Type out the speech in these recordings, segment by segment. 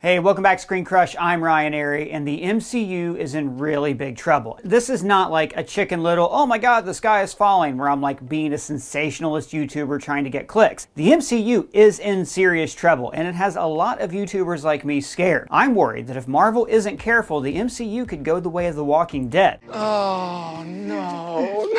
Hey, welcome back to ScreenCrush. I'm Ryan Arey, and the MCU is in really big trouble. This is not like a Chicken Little, oh my god, the sky is falling, where I'm like being a sensationalist YouTuber trying to get clicks. The MCU is in serious trouble, and it has a lot of YouTubers like me scared. I'm worried that if Marvel isn't careful, the MCU could go the way of The Walking Dead. Oh, no.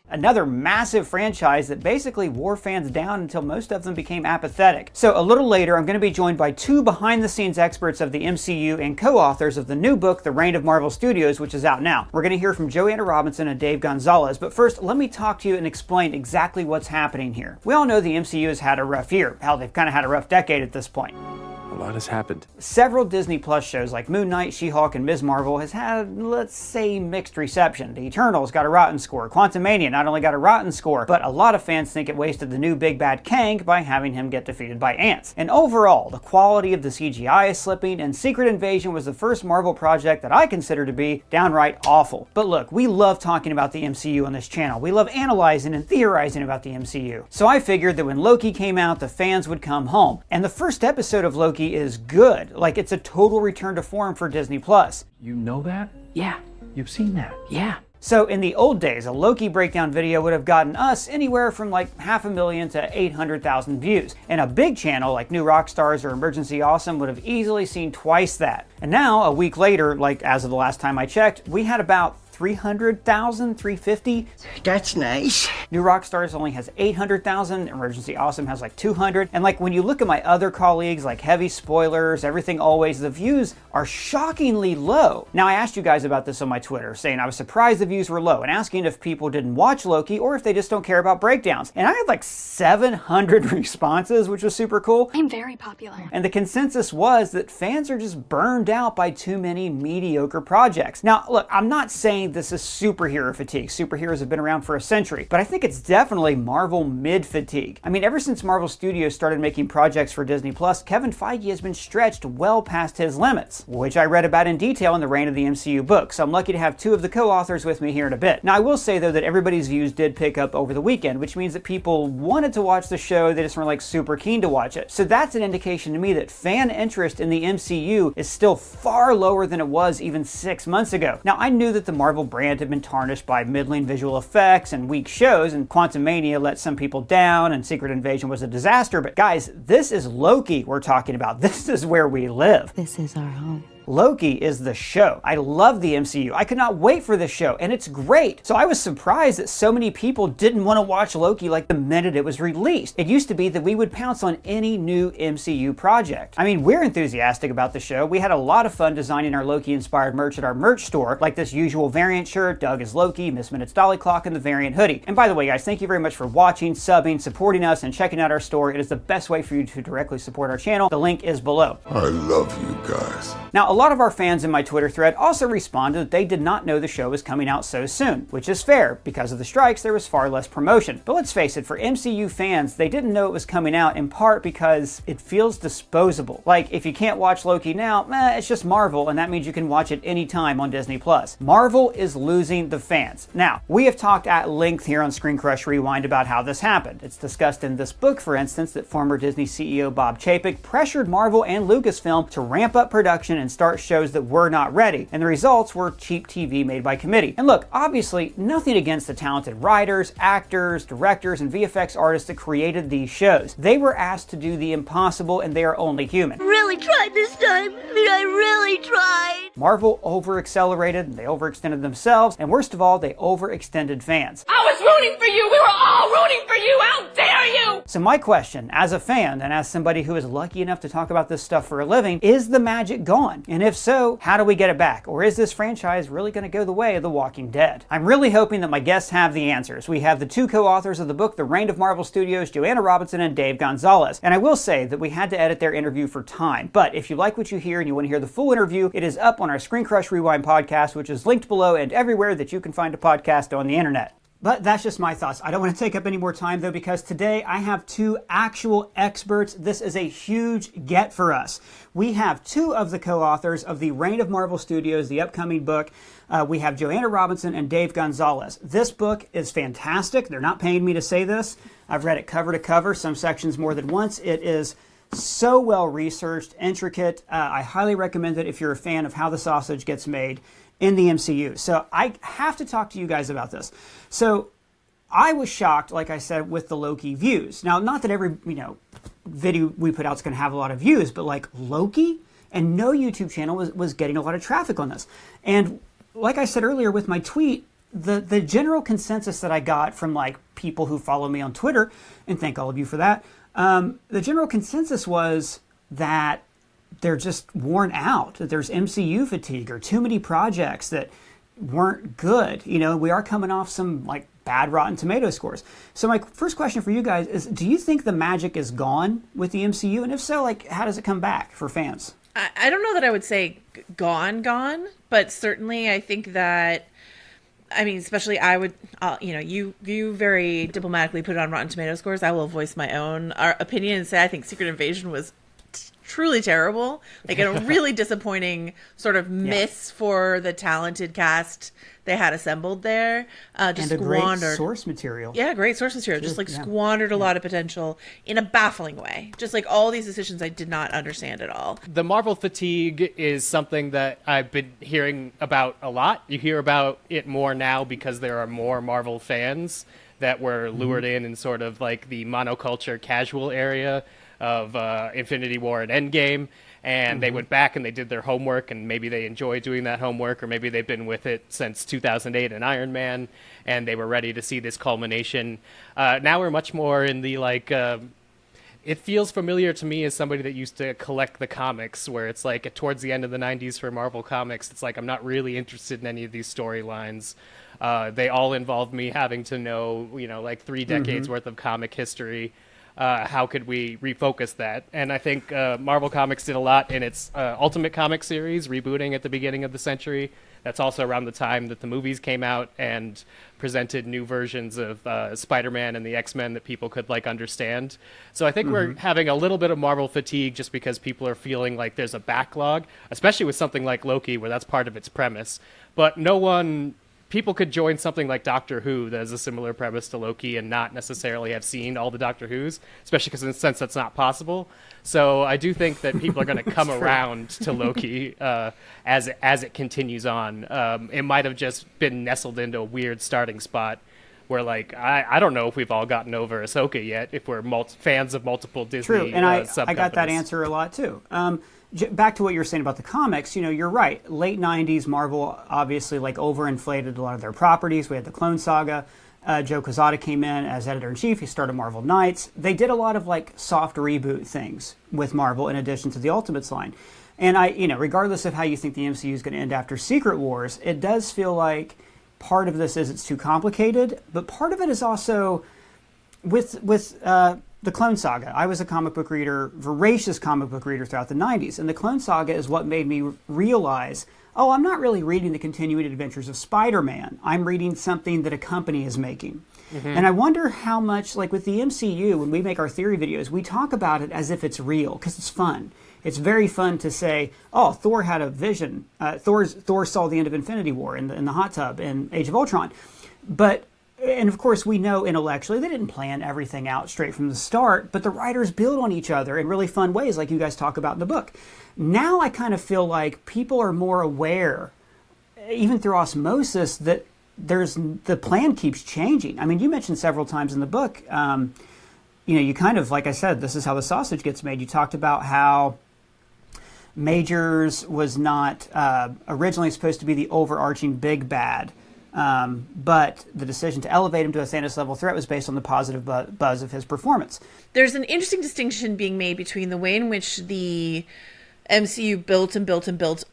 Another massive franchise that basically wore fans down until most of them became apathetic. So a little later, I'm going to be joined by two behind-the-scenes experts of the MCU and co-authors of the new book, The Reign of Marvel Studios, which is out now. We're going to hear from Joanna Robinson and Dave Gonzalez, but first, let me talk to you and explain exactly what's happening here. We all know the MCU has had a rough year. Hell, they've kind of had a rough decade at this point. A lot has happened. Several Disney Plus shows like Moon Knight, She-Hulk, and Ms. Marvel has had, let's say, mixed reception. The Eternals got a rotten score. Quantumania not only got a rotten score, but a lot of fans think it wasted the new big bad Kang by having him get defeated by ants. And overall, the quality of the CGI is slipping, and Secret Invasion was the first Marvel project that I consider to be downright awful. But look, we love talking about the MCU on this channel. We love analyzing and theorizing about the MCU. So I figured that when Loki came out, the fans would come home. And the first episode of Loki is good. Like, it's a total return to form for Disney Plus. You know that? Yeah. You've seen that? Yeah. So in the old days, a Loki breakdown video would have gotten us anywhere from like 500,000 to 800,000 views. And a big channel like New Rockstars or Emergency Awesome would have easily seen twice that. And now, a week later, like as of the last time I checked, we had about 300,000, 350. That's nice. New Rockstars only has 800,000, Emergency Awesome has like 200. And like when you look at my other colleagues like Heavy Spoilers, Everything Always, the views are shockingly low. Now I asked you guys about this on my Twitter, saying I was surprised the views were low and asking if people didn't watch Loki or if they just don't care about breakdowns. And I had like 700 responses, which was super cool. I'm very popular. And the consensus was that fans are just burned out by too many mediocre projects. Now look, I'm not saying this is superhero fatigue. Superheroes have been around for a century, but I think it's definitely Marvel mid-fatigue. I mean, ever since Marvel Studios started making projects for Disney Plus, Kevin Feige has been stretched well past his limits, which I read about in detail in the Reign of the MCU book, so I'm lucky to have two of the co-authors with me here in a bit. Now, I will say, though, that everybody's views did pick up over the weekend, which means that people wanted to watch the show, they just weren't like super keen to watch it. So that's an indication to me that fan interest in the MCU is still far lower than it was even 6 months ago. Now, I knew that the Marvel brand had been tarnished by middling visual effects and weak shows, and Quantumania let some people down, and Secret Invasion was a disaster, but guys, this is Loki we're talking about. This is where we live. This is our home. Loki is the show. I love the MCU. I could not wait for this show, and it's great. So I was surprised that so many people didn't want to watch Loki like the minute it was released. It used to be that we would pounce on any new MCU project. I mean, we're enthusiastic about the show. We had a lot of fun designing our Loki-inspired merch at our merch store, like this usual variant shirt, Doug is Loki, Miss Minute's Dolly Clock, and the variant hoodie. And by the way, guys, thank you very much for watching, subbing, supporting us, and checking out our store. It is the best way for you to directly support our channel. The link is below. I love you guys. Now, a lot of our fans in my Twitter thread also responded that they did not know the show was coming out so soon, which is fair. Because of the strikes, there was far less promotion. But let's face it, for MCU fans, they didn't know it was coming out in part because it feels disposable. Like, if you can't watch Loki now, it's just Marvel, and that means you can watch it anytime on Disney Plus. Marvel is losing the fans. Now, we have talked at length here on ScreenCrush Rewind about how this happened. It's discussed in this book, for instance, that former Disney CEO Bob Chapek pressured Marvel and Lucasfilm to ramp up production and start shows that were not ready, and the results were cheap TV made by committee. And look, obviously, nothing against the talented writers, actors, directors, and VFX artists that created these shows. They were asked to do the impossible, and they are only human. Really tried this time. I really tried. Marvel over-accelerated, they overextended themselves, and worst of all, they overextended fans. I was rooting for you. We were all rooting for you. How dare you? So my question, as a fan and as somebody who is lucky enough to talk about this stuff for a living, is the magic gone? And if so, how do we get it back? Or is this franchise really going to go the way of The Walking Dead? I'm really hoping that my guests have the answers. We have the two co-authors of the book, The Reign of Marvel Studios, Joanna Robinson and Dave Gonzalez. And I will say that we had to edit their interview for time. But if you like what you hear and you want to hear the full interview, it is up on our ScreenCrush Rewind podcast, which is linked below and everywhere that you can find a podcast on the internet. But that's just my thoughts. I don't want to take up any more time though, because today I have two actual experts. This is a huge get for us. We have two of the co-authors of The Reign of Marvel Studios, the upcoming book. We have Joanna Robinson and Dave Gonzalez. This book is fantastic. They're not paying me to say this. I've read it cover to cover, some sections more than once. It is so well researched, intricate. I highly recommend it if you're a fan of how the sausage gets made in the MCU. So I have to talk to you guys about this. So I was shocked, like I said, with the Loki views. Now, not that every video we put out is going to have a lot of views, but like Loki, and no YouTube channel was getting a lot of traffic on this. And like I said earlier with my tweet, the general consensus that I got from like people who follow me on Twitter, and thank all of you for that, the general consensus was that they're just worn out, that there's MCU fatigue or too many projects that weren't good. We are coming off some like bad Rotten Tomato scores. So my first question for you guys is, do you think the magic is gone with the MCU? And if so, like, how does it come back for fans? I don't know that I would say gone, but certainly I think that, especially I would, you very diplomatically put it on Rotten Tomato scores. I will voice my own opinion and say I think Secret Invasion was truly terrible, like a really disappointing sort of miss for the talented cast they had assembled there. Just and a squandered great source material. Yeah, great source material. Just squandered a lot of potential in a baffling way. Just like all these decisions I did not understand at all. The Marvel fatigue is something that I've been hearing about a lot. You hear about it more now because there are more Marvel fans that were lured in sort of like the monoculture casual area of Infinity War and Endgame, and they went back and they did their homework, and maybe they enjoy doing that homework, or maybe they've been with it since 2008 and Iron Man, and they were ready to see this culmination. Now we're much more in the like, it feels familiar to me as somebody that used to collect the comics, where it's like towards the end of the 90s for Marvel Comics, it's like I'm not really interested in any of these storylines. They all involve me having to know, like 3 decades worth of comic history. How could we refocus that? And I think Marvel Comics did a lot in its Ultimate Comics series, rebooting at the beginning of the century. That's also around the time that the movies came out and presented new versions of Spider-Man and the X-Men that people could like understand. So I think we're having a little bit of Marvel fatigue just because people are feeling like there's a backlog, especially with something like Loki, where that's part of its premise. But people could join something like Doctor Who that has a similar premise to Loki and not necessarily have seen all the Doctor Who's, especially because in a sense that's not possible. So I do think that people are going to come around to Loki as it continues on. It might have just been nestled into a weird starting spot where, like, I don't know if we've all gotten over Ahsoka yet, if we're fans of multiple Disney True, and I got that sub-companies. answer a lot too. Back to what you were saying about the comics, you're right. Late 90s, Marvel obviously like overinflated a lot of their properties. We had the Clone Saga. Joe Quesada came in as editor-in-chief. He started Marvel Knights. They did a lot of like soft reboot things with Marvel in addition to the Ultimates line. And regardless of how you think the MCU is going to end after Secret Wars, it does feel like part of this is it's too complicated, but part of it is also with the Clone Saga. I was a comic book reader, voracious comic book reader throughout the 90s, and the Clone Saga is what made me realize, I'm not really reading the continuing adventures of Spider-Man. I'm reading something that a company is making. And I wonder how much, like with the MCU, when we make our theory videos, we talk about it as if it's real, because it's fun. It's very fun to say, Thor had a vision. Thor saw the end of Infinity War in the hot tub in Age of Ultron. And of course, we know intellectually they didn't plan everything out straight from the start, but the writers build on each other in really fun ways, like you guys talk about in the book. Now I kind of feel like people are more aware, even through osmosis, that the plan keeps changing. I mean, you mentioned several times in the book, you kind of, like I said, this is how the sausage gets made. You talked about how Majors was not originally supposed to be the overarching big bad. But the decision to elevate him to a Thanos-level threat was based on the positive buzz of his performance. There's an interesting distinction being made between the way in which the MCU built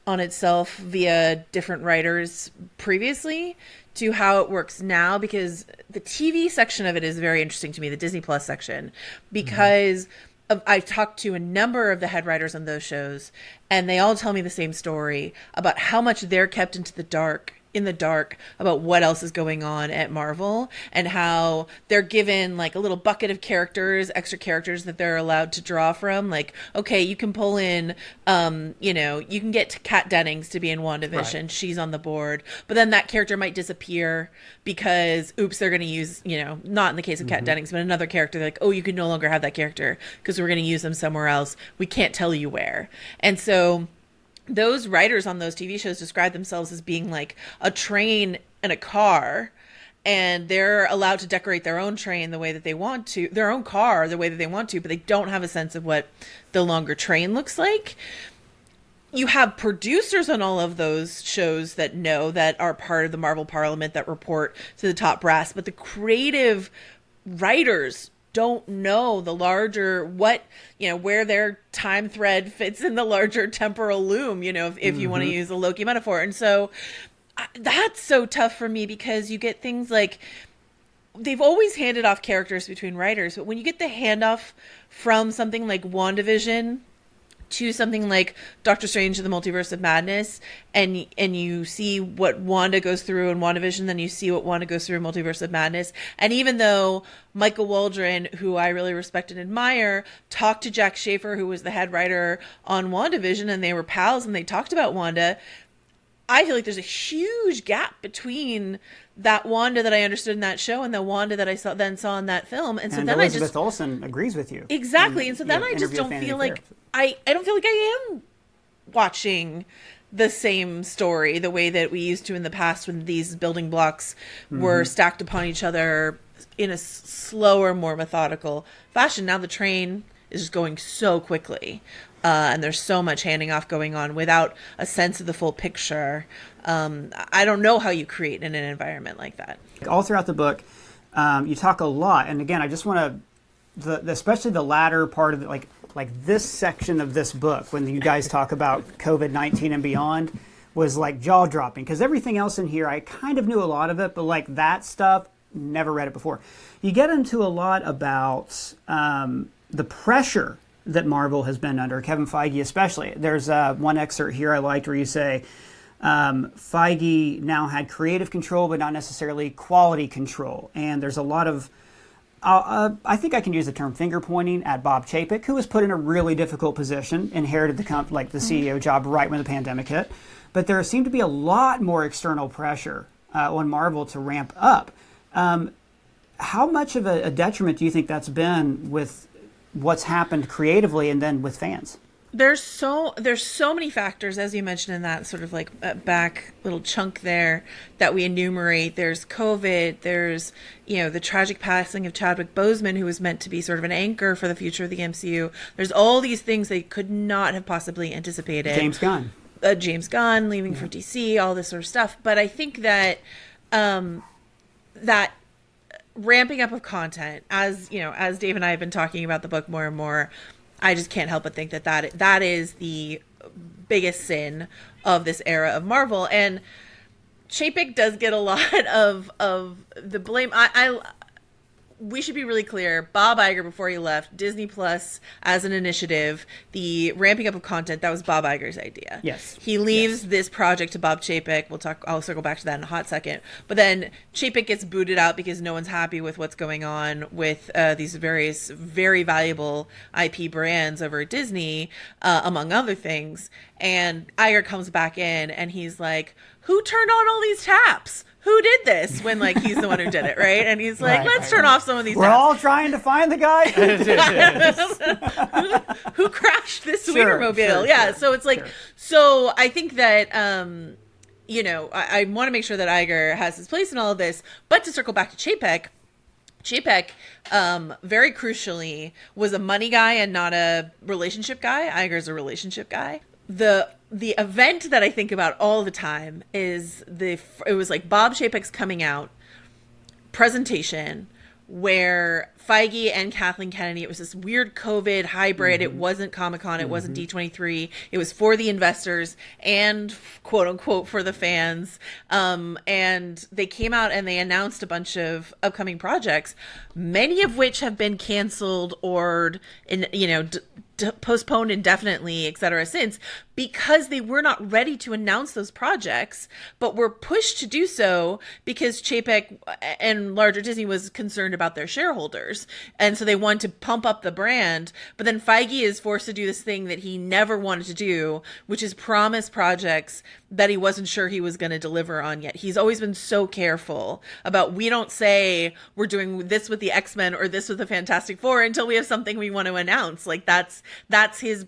on itself via different writers previously to how it works now, because the TV section of it is very interesting to me, the Disney Plus section, because I've talked to a number of the head writers on those shows, and they all tell me the same story about how much they're kept into the dark in the dark about what else is going on at Marvel, and how they're given like a little bucket of characters, extra characters that they're allowed to draw from. Like, okay, you can pull in, you can get Kat Dennings to be in WandaVision. Right. She's on the board, but then that character might disappear because, oops, they're going to use, not in the case of Kat Dennings, but another character. They're like, oh, you can no longer have that character because we're going to use them somewhere else. We can't tell you where. And so those writers on those TV shows describe themselves as being like a train and a car, and they're allowed to decorate their own train the way that they want to, their own car the way that they want to, but they don't have a sense of what the longer train looks like. You have producers on all of those shows that know, that are part of the Marvel Parliament, that report to the top brass, but the creative writers don't know the larger, where their time thread fits in the larger temporal loom, if you want to use a Loki metaphor. And so that's so tough for me, because you get things like, they've always handed off characters between writers, but when you get the handoff from something like WandaVision to something like Doctor Strange and the Multiverse of Madness, and you see what Wanda goes through in WandaVision, then you see what Wanda goes through in Multiverse of Madness. And even though Michael Waldron, who I really respect and admire, talked to Jack Schaefer, who was the head writer on WandaVision, and they were pals and they talked about Wanda, I feel like there's a huge gap between that Wanda that I understood in that show and the Wanda that I saw in that film. And so then Elizabeth Olsen agrees with you. Exactly. And so then I just don't feel like I don't feel like I am watching the same story the way that we used to in the past, when these building blocks were stacked upon each other in a slower, more methodical fashion. Now the train is just going so quickly. And there's so much handing off going on without a sense of the full picture. I don't know how you create in an environment like that. All throughout the book, you talk a lot. And again, I just want to, especially the latter part of it, like this section of this book, when you guys talk about COVID-19 and beyond, was like jaw-dropping. Because everything else in here, I kind of knew a lot of it, but like that stuff, never read it before. You get into a lot about the pressure that Marvel has been under, Kevin Feige especially. There's one excerpt here I liked where you say, Feige now had creative control, but not necessarily quality control. And there's a lot of, I think I can use the term finger pointing at Bob Chapek, who was put in a really difficult position, inherited the the CEO job right when the pandemic hit. But there seemed to be a lot more external pressure on Marvel to ramp up. How much of a detriment do you think that's been with what's happened creatively and then with fans? There's so many factors, as you mentioned in that sort of like back little chunk there that we enumerate. There's COVID, there's, the tragic passing of Chadwick Boseman, who was meant to be sort of an anchor for the future of the MCU. There's all these things they could not have possibly anticipated. James Gunn leaving for DC, all this sort of stuff. But I think that that ramping up of content, as Dave and I have been talking about the book more and more, I just can't help but think that is the biggest sin of this era of Marvel. And Chapek does get a lot of the blame. We should be really clear. Bob Iger, before he left Disney Plus as an initiative, the ramping up of content, that was Bob Iger's idea. Yes. He leaves this project to Bob Chapek. I'll circle back to that in a hot second. But then Chapek gets booted out because no one's happy with what's going on with these various very valuable IP brands over at Disney, among other things. And Iger comes back in and he's like, who turned on all these taps? Who did this? When he's the one who did it, right? And he's like, let's turn off some of these. We're all trying to find the guy who crashed this Wienermobile. Sure. So it's like, so I think that, I want to make sure that Iger has his place in all of this. But to circle back to Chapek, very crucially, was a money guy and not a relationship guy. Iger's a relationship guy. The event that I think about all the time is it was like Bob Chapek's coming out presentation where Feige and Kathleen Kennedy, it was this weird COVID hybrid. It wasn't Comic-Con. It wasn't D23. It was for the investors and quote unquote for the fans. And they came out and they announced a bunch of upcoming projects, many of which have been canceled or, postponed indefinitely, et cetera, since, because they were not ready to announce those projects, but were pushed to do so because Chapek and larger Disney was concerned about their shareholders. And so they wanted to pump up the brand. But then Feige is forced to do this thing that he never wanted to do, which is promise projects that he wasn't sure he was going to deliver on yet. He's always been so careful about, we don't say we're doing this with the X-Men or this with the Fantastic Four until we have something we want to announce. Like that's his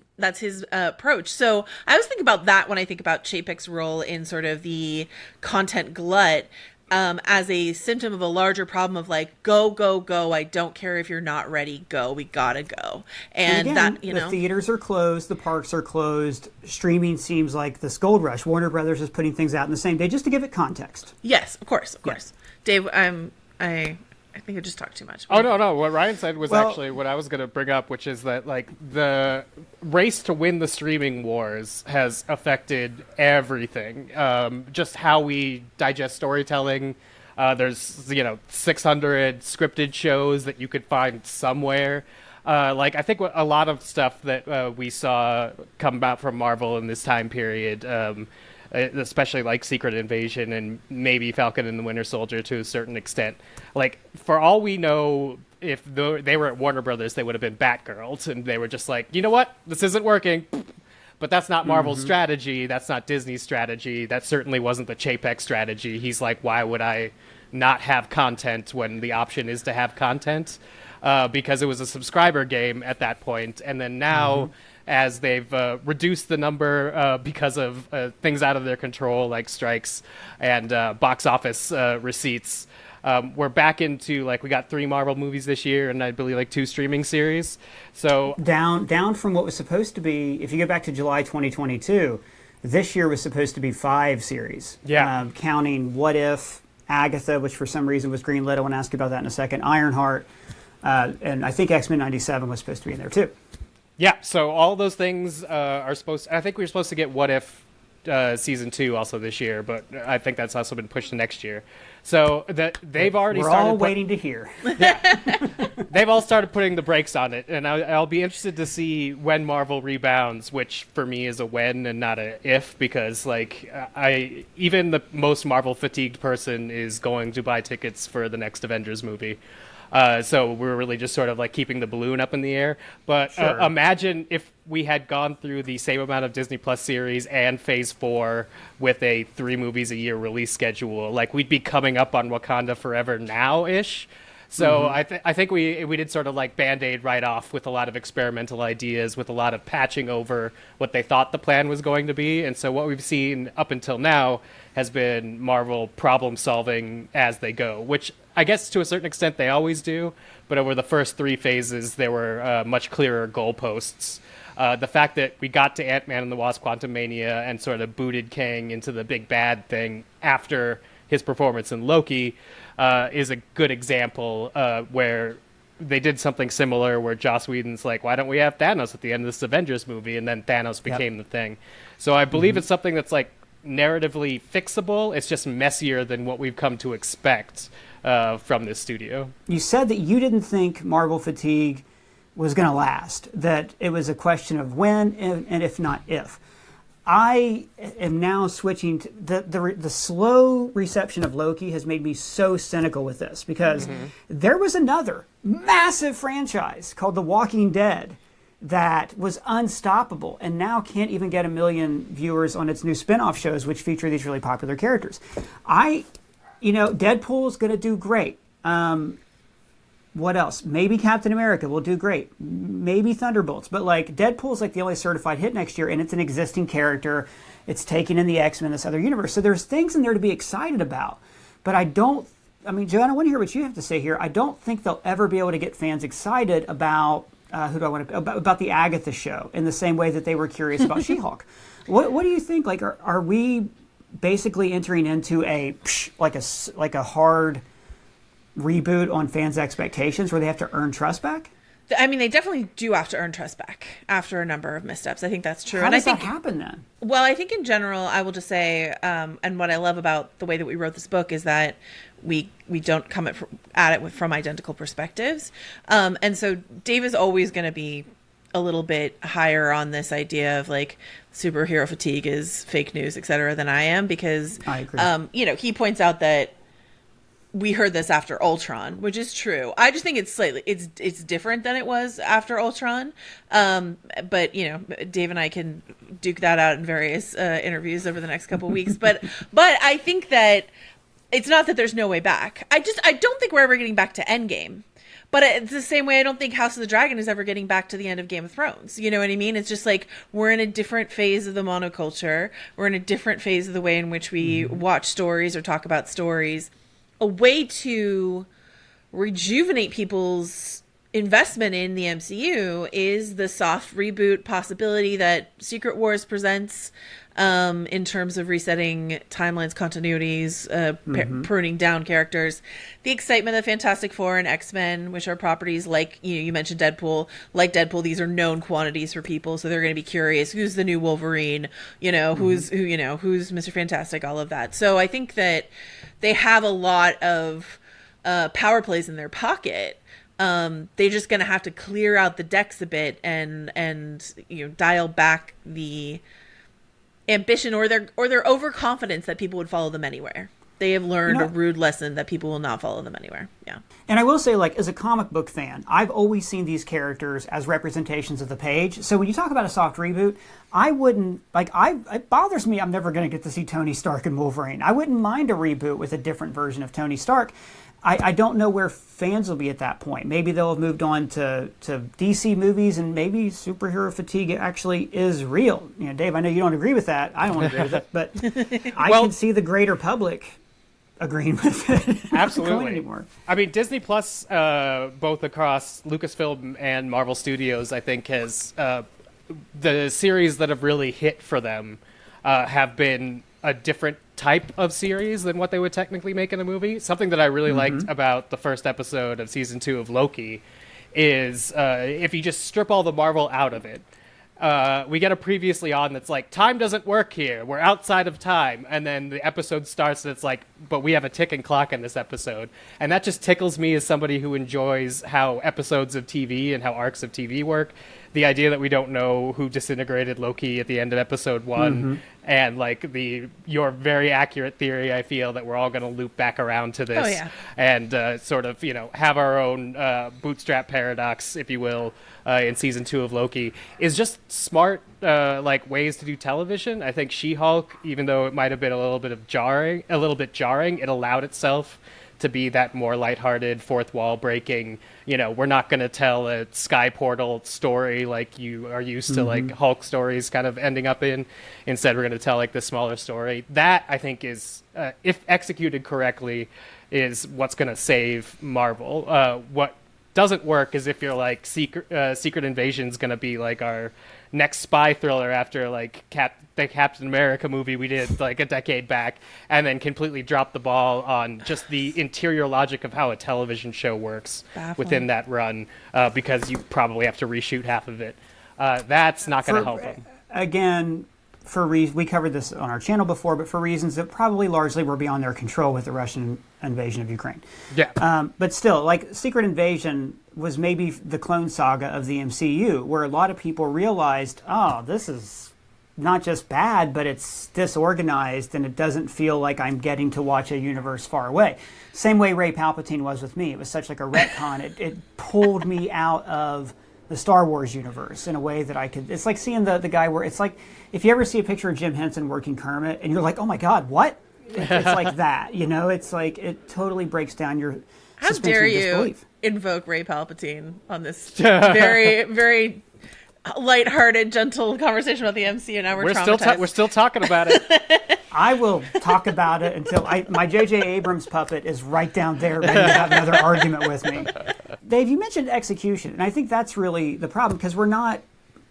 approach. So I always think about that when I think about Chapek's role in sort of the content glut, as a symptom of a larger problem of like, go, go, go. I don't care if you're not ready. Go. We gotta go. And again, that, you the know, theaters are closed, the parks are closed. Streaming seems like this gold rush. Warner Brothers is putting things out in the same day just to give it context. yes, of course. Dave, I think I just talked too much. Oh, no. What Ryan said was Well- actually what I was going to bring up, which is that, like, the race to win the streaming wars has affected everything. Just how we digest storytelling. There's, 600 scripted shows that you could find somewhere. I think a lot of stuff that we saw come out from Marvel in this time period, especially like Secret Invasion and maybe Falcon and the Winter Soldier to a certain extent. Like, for all we know, if they were at Warner Brothers, they would have been Batgirls, and they were just like, you know what, this isn't working. But that's not Marvel's strategy. That's not Disney's strategy. That certainly wasn't the Chapek strategy. He's like, why would I not have content when the option is to have content? Because it was a subscriber game at that point. And then now, as they've reduced the number because of things out of their control, like strikes and box office receipts, we're back into, like, we got 3 Marvel movies this year, and I believe, like, 2 streaming series. So Down from what was supposed to be, if you go back to July 2022, this year was supposed to be 5 series. Yeah. Counting What If, Agatha, which for some reason was greenlit. I want to ask you about that in a second. Ironheart, and I think X-Men 97 was supposed to be in there too. yeah, so all those things are supposed. I think we were supposed to get What If season 2 also this year, but I think that's also been pushed to next year. So that they've already We're started. all waiting to hear. They've all started putting the brakes on it, and I'll be interested to see when Marvel rebounds, which for me is a when and not a if, because like even the most Marvel fatigued person is going to buy tickets for the next Avengers movie. So we're really just sort of like keeping the balloon up in the air. But Sure. Imagine if we had gone through the same amount of Disney Plus series and Phase 4 with a 3 movies a year release schedule. Like, we'd be coming up on Wakanda Forever now-ish. So I think we did sort of like Band-Aid right off with a lot of experimental ideas, with a lot of patching over what they thought the plan was going to be. And so what we've seen up until now has been Marvel problem solving as they go, which I guess to a certain extent they always do. But over the first 3 phases, there were much clearer goalposts. The fact that we got to Ant-Man and the Wasp: Quantumania and sort of booted Kang into the big bad thing after his performance in Loki is a good example where they did something similar, where Joss Whedon's like, why don't we have Thanos at the end of this Avengers movie? And then Thanos became the thing. So I believe it's something that's like narratively fixable. It's just messier than what we've come to expect from this studio. You said that you didn't think Marvel fatigue was going to last, that it was a question of when and if not if. I am now switching to the slow reception of Loki has made me so cynical with this, because there was another massive franchise called The Walking Dead that was unstoppable and now can't even get 1 million viewers on its new spin-off shows, which feature these really popular characters. Deadpool is going to do great. What else? Maybe Captain America will do great. Maybe Thunderbolts. But like, Deadpool's like the only certified hit next year, and it's an existing character. It's taken in the X-Men, this other universe. So there's things in there to be excited about. But Joanna, I want to hear what you have to say here. I don't think they'll ever be able to get fans excited about about the Agatha show in the same way that they were curious about She-Hulk. What do you think? Like, are we basically entering into a hard reboot on fans' expectations where they have to earn trust back? I mean, they definitely do have to earn trust back after a number of missteps. I think that's true. How does I think that happen then? Well, I think in general, I will just say, and what I love about the way that we wrote this book is that we don't come at it from identical perspectives. And so Dave is always going to be a little bit higher on this idea of like superhero fatigue is fake news, et cetera, than I am, because I agree. he points out that we heard this after Ultron, which is true. I just think it's different than it was after Ultron. But Dave and I can duke that out in various interviews over the next couple weeks. But I think that it's not that there's no way back. I don't think we're ever getting back to Endgame. But it's the same way I don't think House of the Dragon is ever getting back to the end of Game of Thrones. You know what I mean? It's just like we're in a different phase of the monoculture. We're in a different phase of the way in which we watch stories or talk about stories. A way to rejuvenate people's investment in the MCU is the soft reboot possibility that Secret Wars presents, in terms of resetting timelines, continuities, pruning down characters. The excitement of Fantastic Four and X-Men, which are properties like, you mentioned Deadpool. Like Deadpool, these are known quantities for people, so they're going to be curious. Who's the new Wolverine? Who's Mr. Fantastic? All of that. So I think that they have a lot of power plays in their pocket. They're just going to have to clear out the decks a bit and dial back the ambition or their overconfidence that people would follow them anywhere. They have learned a rude lesson that people will not follow them anywhere. Yeah. And I will say, like, as a comic book fan, I've always seen these characters as representations of the page. So when you talk about a soft reboot, I wouldn't, it bothers me I'm never going to get to see Tony Stark and Wolverine. I wouldn't mind a reboot with a different version of Tony Stark. I don't know where fans will be at that point. Maybe they'll have moved on to DC movies, and maybe superhero fatigue actually is real. Dave, I know you don't agree with that. I don't agree with it, but I can see the greater public agreeing with it. Absolutely. Anymore. I mean, Disney Plus, both across Lucasfilm and Marvel Studios, I think has the series that have really hit for them have been a different type of series than what they would technically make in a movie. Something that I really liked about the first episode of season 2 of Loki is if you just strip all the Marvel out of it, we get a previously on that's like, time doesn't work here, we're outside of time, and then the episode starts and it's like, but we have a ticking clock in this episode. And that just tickles me as somebody who enjoys how episodes of TV and how arcs of TV work. The idea that we don't know who disintegrated Loki at the end of episode 1, and like your very accurate theory, I feel that we're all going to loop back around to this, and sort of have our own bootstrap paradox, if you will, in season 2 of Loki, is just smart ways to do television. I think She-Hulk, even though it might have been a little bit jarring, it allowed itself to be that more lighthearted, fourth wall breaking, we're not going to tell a sky portal story like you are used to, like Hulk stories kind of ending up in. Instead, we're going to tell like the smaller story. That, I think, is, if executed correctly, is what's going to save Marvel. What doesn't work is if you're like Secret Invasion's going to be like our next spy thriller after like the Captain America movie we did like a decade back, and then completely drop the ball on just the interior logic of how a television show works within that run, because you probably have to reshoot half of it. That's not going to help them. Again, we covered this on our channel before, but for reasons that probably largely were beyond their control with the Russian invasion of Ukraine. Yeah. But still, like, Secret Invasion was maybe the Clone Saga of the MCU, where a lot of people realized, this is not just bad, but it's disorganized, and it doesn't feel like I'm getting to watch a universe far away. Same way Rey Palpatine was with me. It was such like a retcon. It pulled me out of the Star Wars universe in a way that I could. It's like seeing the guy where it's like if you ever see a picture of Jim Henson working Kermit, and you're like, oh my God, what? It's like that, It's like it totally breaks down your. How dare you invoke Rey Palpatine on this very, very lighthearted, gentle conversation about the MCU? Now we're traumatized. We're still talking about it. I will talk about it until my J.J. Abrams puppet is right down there ready to have another argument with me. Dave, you mentioned execution, and I think that's really the problem, because we're not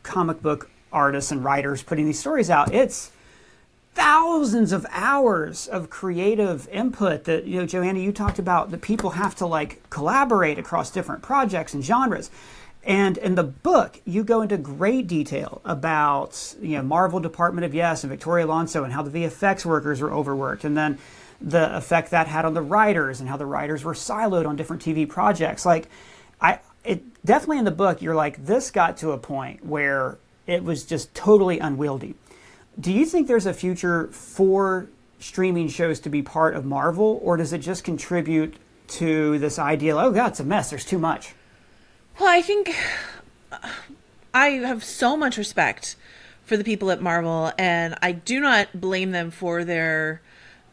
comic book artists and writers putting these stories out. It's thousands of hours of creative input that, Joanna, you talked about, that people have to like collaborate across different projects and genres. And in the book, you go into great detail about, Marvel Department of Yes and Victoria Alonso and how the VFX workers were overworked, and then the effect that had on the writers and how the writers were siloed on different TV projects. Like, it definitely in the book, you're like, this got to a point where it was just totally unwieldy. Do you think there's a future for streaming shows to be part of Marvel, or does it just contribute to this idea, oh God, it's a mess, there's too much? Well, I think I have so much respect for the people at Marvel, and I do not blame them for their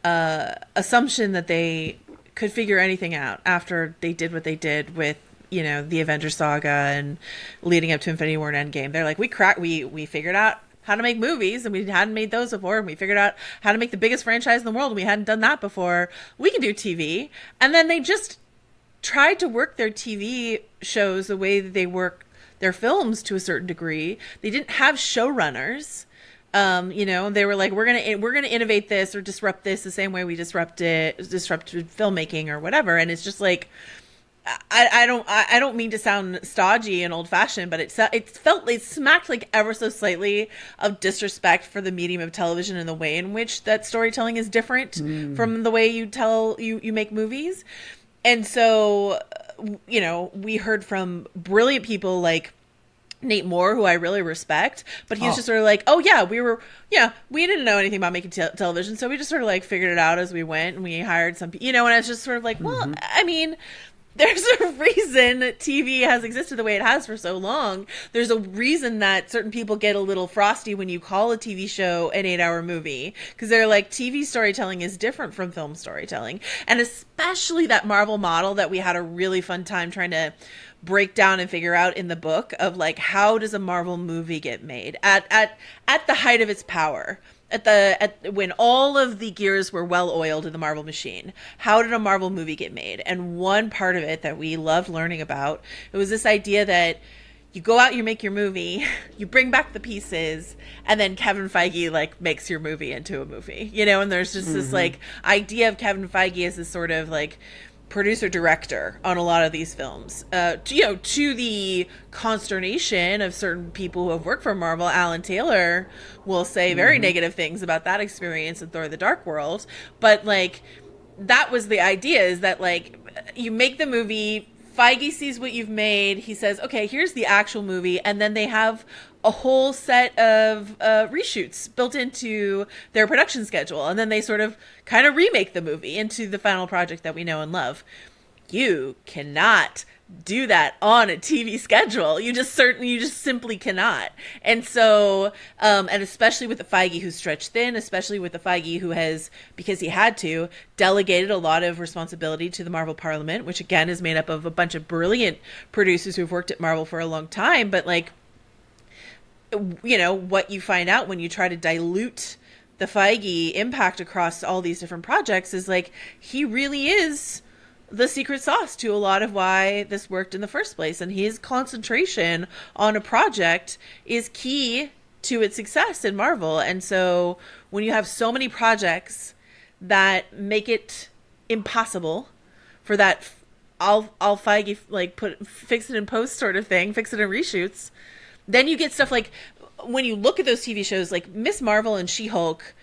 assumption that they could figure anything out after they did what they did with, you know, the Avengers saga and leading up to Infinity War and Endgame. They're like, we figured out how to make movies, and we hadn't made those before, and we figured out how to make the biggest franchise in the world, and we hadn't done that before. We can do TV. And then they just tried to work their TV shows the way that they work their films to a certain degree. They didn't have showrunners. You know, they were like, we're gonna innovate this or disrupt this the same way we disrupted filmmaking or whatever. And it's just like, I don't mean to sound stodgy and old fashioned, but it smacked like ever so slightly of disrespect for the medium of television and the way in which that storytelling is different from the way you make movies. And so, you know, we heard from brilliant people like Nate Moore, who I really respect, but he was just sort of like, oh yeah, we didn't know anything about making television, so we just sort of like figured it out as we went, and we hired some people, you know, and I was just sort of like, well, I mean, there's a reason TV has existed the way it has for so long. There's a reason that certain people get a little frosty when you call a TV show an 8-hour movie, because they're like, TV storytelling is different from film storytelling. And especially that Marvel model that we had a really fun time trying to break down and figure out in the book of like, how does a Marvel movie get made at the height of its power? When all of the gears were well oiled in the Marvel machine, how did a Marvel movie get made? And one part of it that we loved learning about, it was this idea that you go out, you make your movie, you bring back the pieces, and then Kevin Feige like makes your movie into a movie, you know. And there's just this like idea of Kevin Feige as this sort of like producer director on a lot of these films, to the consternation of certain people who have worked for Marvel. Alan Taylor will say very negative things about that experience in Thor: The Dark World, but like, that was the idea, is that like, you make the movie, Feige sees what you've made, he says, okay, here's the actual movie, and then they have a whole set of reshoots built into their production schedule, and then they sort of kind of remake the movie into the final project that we know and love. You cannot do that on a TV schedule. You just simply cannot. And so, and especially with the Feige who's stretched thin, especially with the Feige who has, because he had to, delegated a lot of responsibility to the Marvel Parliament, which again is made up of a bunch of brilliant producers who've worked at Marvel for a long time. But like, you know, what you find out when you try to dilute the Feige impact across all these different projects is like, he really is the secret sauce to a lot of why this worked in the first place. And his concentration on a project is key to its success in Marvel. And so when you have so many projects that make it impossible for that all Feige like fix it in post sort of thing, fix it in reshoots, then you get stuff like, when you look at those TV shows like Miss Marvel and She-Hulk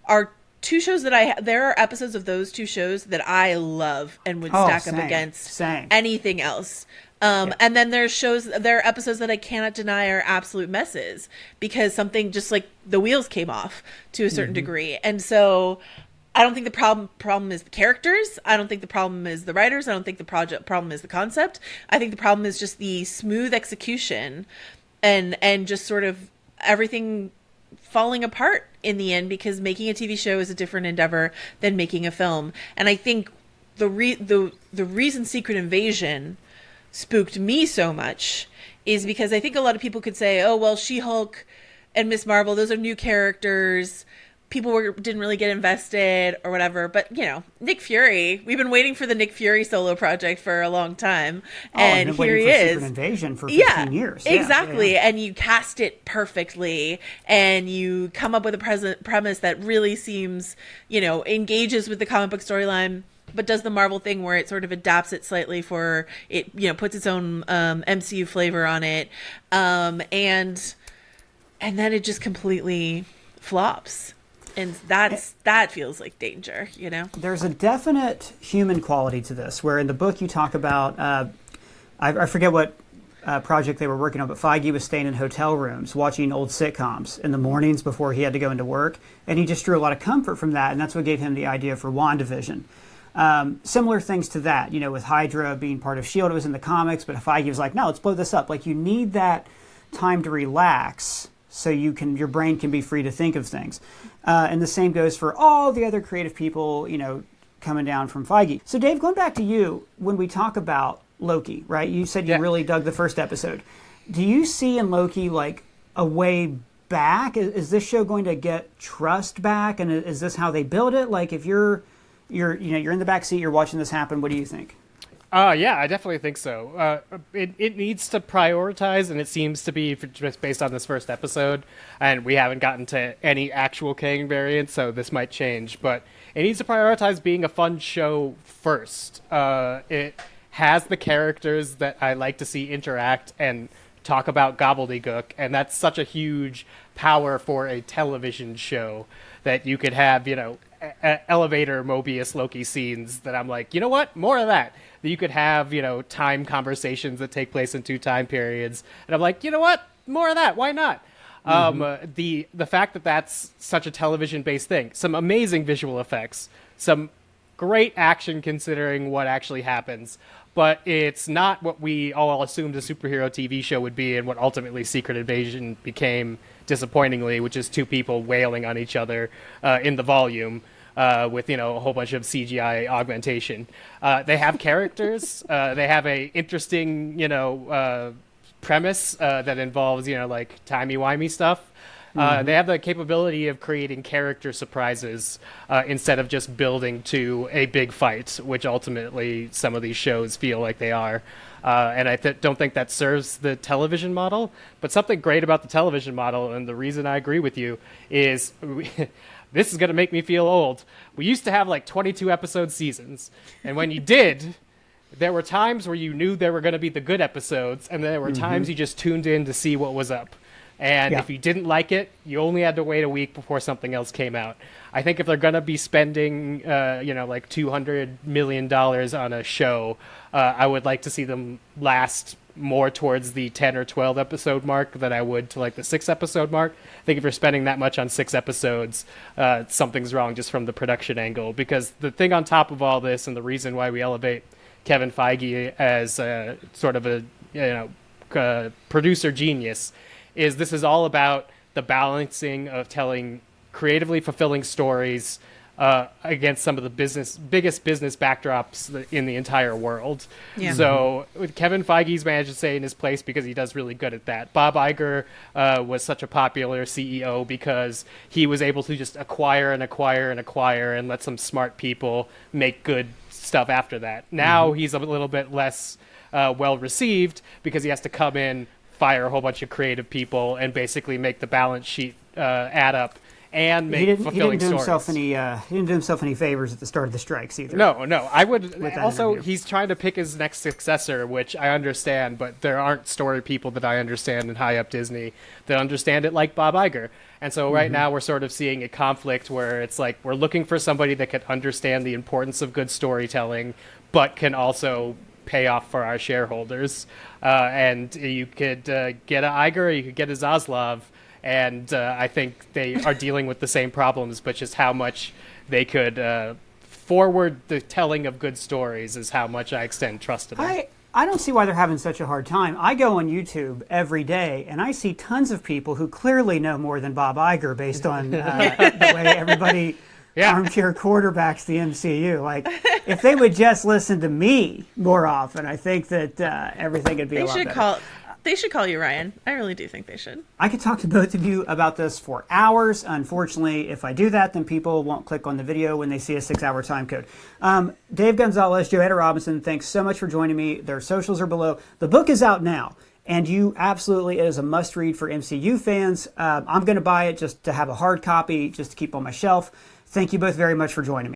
are two shows that there are episodes of those two shows that I love and would stack up against anything else. And then there are episodes that I cannot deny are absolute messes because something just like the wheels came off to a certain degree. And so I don't think the problem is the characters. I don't think the problem is the writers. I don't think the problem is the concept. I think the problem is just the smooth execution and just sort of everything falling apart in the end, because making a TV show is a different endeavor than making a film. And I think the reason Secret Invasion spooked me so much is because I think a lot of people could say, oh, well, She-Hulk and Miss Marvel, those are new characters. People didn't really get invested or whatever. But, you know, Nick Fury, we've been waiting for the Nick Fury solo project for a long time. And here he is. Secret Invasion for 15 years. Yeah, exactly. Yeah. And you cast it perfectly. And you come up with a premise that really seems, you know, engages with the comic book storyline, but does the Marvel thing where it sort of adapts it slightly for it, you know, puts its own MCU flavor on it. And then it just completely flops. And that feels like danger, you know? There's a definite human quality to this, where in the book you talk about, I forget what project they were working on, but Feige was staying in hotel rooms watching old sitcoms in the mornings before he had to go into work, and he just drew a lot of comfort from that, and that's what gave him the idea for WandaVision. Similar things to that, with Hydra being part of S.H.I.E.L.D., it was in the comics, but Feige was like, no, let's blow this up. Like, you need that time to relax so your brain can be free to think of things. And the same goes for all the other creative people, coming down from Feige. So Dave, going back to you, when we talk about Loki, right? You said you really dug the first episode. Do you see in Loki like a way back? Is this show going to get trust back? And is this how they build it? Like if you're in the back seat, you're watching this happen, what do you think? Yeah, I definitely think so. It needs to prioritize, and it seems to be just based on this first episode, and we haven't gotten to any actual Kang variants, so this might change, but it needs to prioritize being a fun show first. It has the characters that I like to see interact and talk about gobbledygook, and that's such a huge power for a television show that you could have, elevator Mobius Loki scenes that I'm like, you know what? More of that. That you could have, time conversations that take place in 2 time periods. And I'm like, you know what? More of that. Why not? The fact that that's such a television-based thing, some amazing visual effects, some great action considering what actually happens, but it's not what we all assumed a superhero TV show would be and what ultimately Secret Invasion became disappointingly, which is 2 people wailing on each other in the volume. With a whole bunch of CGI augmentation. They have characters. They have a interesting premise that involves like timey-wimey stuff. They have the capability of creating character surprises instead of just building to a big fight, which ultimately some of these shows feel like they are. And I don't think that serves the television model. But something great about the television model, and the reason I agree with you, is this is going to make me feel old. We used to have like 22 episode seasons. And when you did, there were times where you knew there were going to be the good episodes, and there were times you just tuned in to see what was up. And if you didn't like it, you only had to wait a week before something else came out. I think if they're going to be spending, like $200 million on a show, I would like to see them last more towards the 10 or 12 episode mark than I would to like the 6 episode mark. I think if you're spending that much on 6 episodes, something's wrong just from the production angle. Because the thing on top of all this, and the reason why we elevate Kevin Feige as sort of a producer genius, is this is all about the balancing of telling creatively fulfilling stories against some of the biggest business backdrops in the entire world. Yeah. So Kevin Feige's managed to stay in his place because he does really good at that. Bob Iger was such a popular CEO because he was able to just acquire and let some smart people make good stuff after that. Now he's a little bit less well received because he has to come in, fire a whole bunch of creative people, and basically make the balance sheet add up and make fulfilling stories. He didn't do himself any favors at the start of the strikes either. No. I would also. He's trying to pick his next successor, which I understand, but there aren't story people that I understand in high up Disney that understand it like Bob Iger. And so right now we're sort of seeing a conflict where it's like we're looking for somebody that can understand the importance of good storytelling, but can also pay off for our shareholders. And you could get an Iger, or you could get a Zaslav. And I think they are dealing with the same problems, but just how much they could forward the telling of good stories is how much I extend trust to them. I don't see why they're having such a hard time. I go on YouTube every day, and I see tons of people who clearly know more than Bob Iger based on the way everybody armchair quarterbacks the MCU. Like, if they would just listen to me more often, I think that everything would be a lot better. They should call you Ryan. I really do think they should. I could talk to both of you about this for hours. Unfortunately, if I do that, then people won't click on the video when they see a 6-hour time code. Dave Gonzalez, Joanna Robinson, thanks so much for joining me. Their socials are below. The book is out now, and it is a must-read for MCU fans. I'm going to buy it just to have a hard copy, just to keep on my shelf. Thank you both very much for joining me.